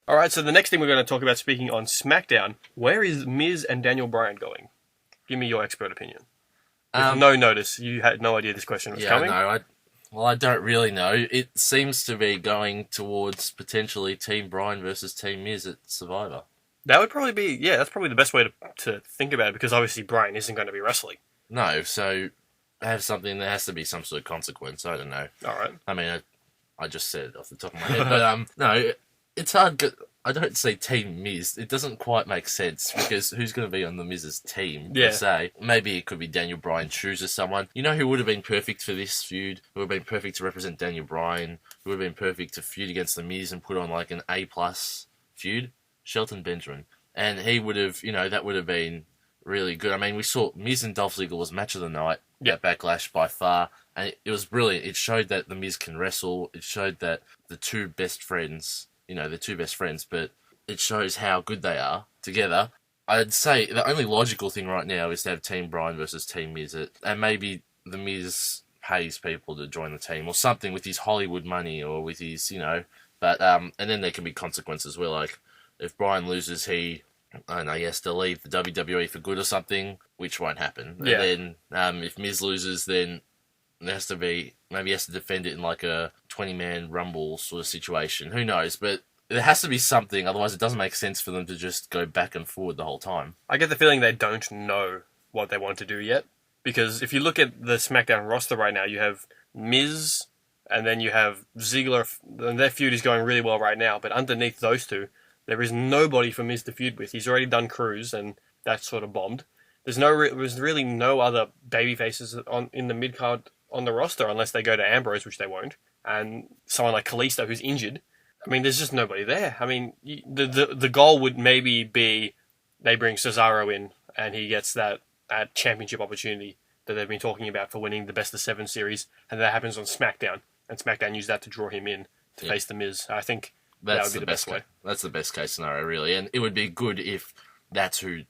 All right, so the next thing we're going to talk about, speaking on SmackDown, where is Miz and Daniel Bryan going? Give me your expert opinion. With no notice, you had no idea this question was coming. No, I don't really know. It seems to be going towards potentially Team Bryan versus Team Miz at Survivor. That would probably be, that's probably the best way to think about it, because obviously Bryan isn't going to be wrestling. No, so have something, there has to be some sort of consequence. I don't know. All right. I mean, I just said it off the top of my head, but no, it's hard. I don't say Team Miz. It doesn't quite make sense because who's going to be on the Miz's team, per se? Maybe it could be Daniel Bryan chooses someone. You know who would have been perfect for this feud? Who would have been perfect to represent Daniel Bryan? Who would have been perfect to feud against the Miz and put on like an A+ feud? Shelton Benjamin. And he would have, that would have been really good. I mean, we saw Miz and Dolph Ziggler was match of the night at Backlash by far. And it was brilliant. It showed that the Miz can wrestle. It showed that the two best friends, but it shows how good they are together. I'd say the only logical thing right now is to have Team Bryan versus Team Miz. And maybe the Miz pays people to join the team or something with his Hollywood money or with his, but, and then there can be consequences where, like, if Bryan loses, he has to leave the WWE for good or something, which won't happen. Yeah. And then if Miz loses, then there has to be, maybe he has to defend it in like a 20-man Rumble sort of situation. Who knows? But there has to be something, otherwise it doesn't make sense for them to just go back and forward the whole time. I get the feeling they don't know what they want to do yet, because if you look at the SmackDown roster right now, you have Miz, and then you have Ziggler, and their feud is going really well right now, but underneath those two, there is nobody for Miz to feud with. He's already done Cruz, and that sort of bombed. There's really no other babyfaces in the mid-card on the roster, unless they go to Ambrose, which they won't, and someone like Kalisto, who's injured. I mean, there's just nobody there. I mean, the goal would maybe be they bring Cesaro in, and he gets that championship opportunity that they've been talking about for winning the Best of 7 series, and that happens on SmackDown, and SmackDown use that to draw him in to face The Miz. I think that would be the best way. That's the best case scenario, really, and it would be good if that's who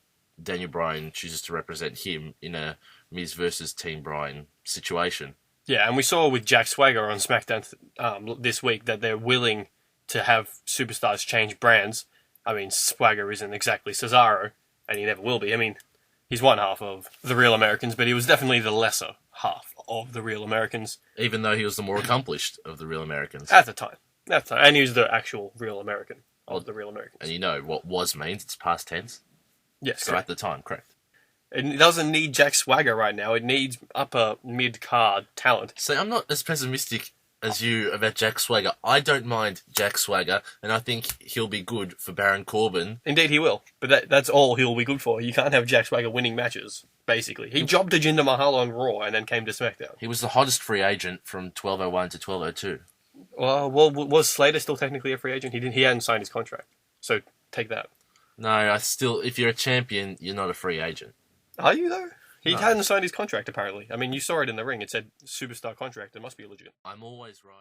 Daniel Bryan chooses to represent him in a Miz versus Team Bryan situation. Yeah, and we saw with Jack Swagger on SmackDown this week that they're willing to have superstars change brands. I mean, Swagger isn't exactly Cesaro, and he never will be. I mean, he's one half of the Real Americans, but he was definitely the lesser half of the Real Americans. Even though he was the more accomplished of the Real Americans. At the time. And he was the actual Real American of the Real Americans. And you know what was means, it's past tense. Yes, so correct. At the time, correct. It doesn't need Jack Swagger right now. It needs upper mid-card talent. See, I'm not as pessimistic as you about Jack Swagger. I don't mind Jack Swagger, and I think he'll be good for Baron Corbin. Indeed he will, but that's all he'll be good for. You can't have Jack Swagger winning matches, basically. He jobbed to Jinder Mahal on Raw and then came to SmackDown. He was the hottest free agent from 1201 to 1202. Well, was Slater still technically a free agent? He hadn't signed his contract, so take that. No, if you're a champion, you're not a free agent. Are you, though? He hadn't signed his contract, apparently. I mean, you saw it in the ring. It said superstar contract. It must be legit. I'm always right.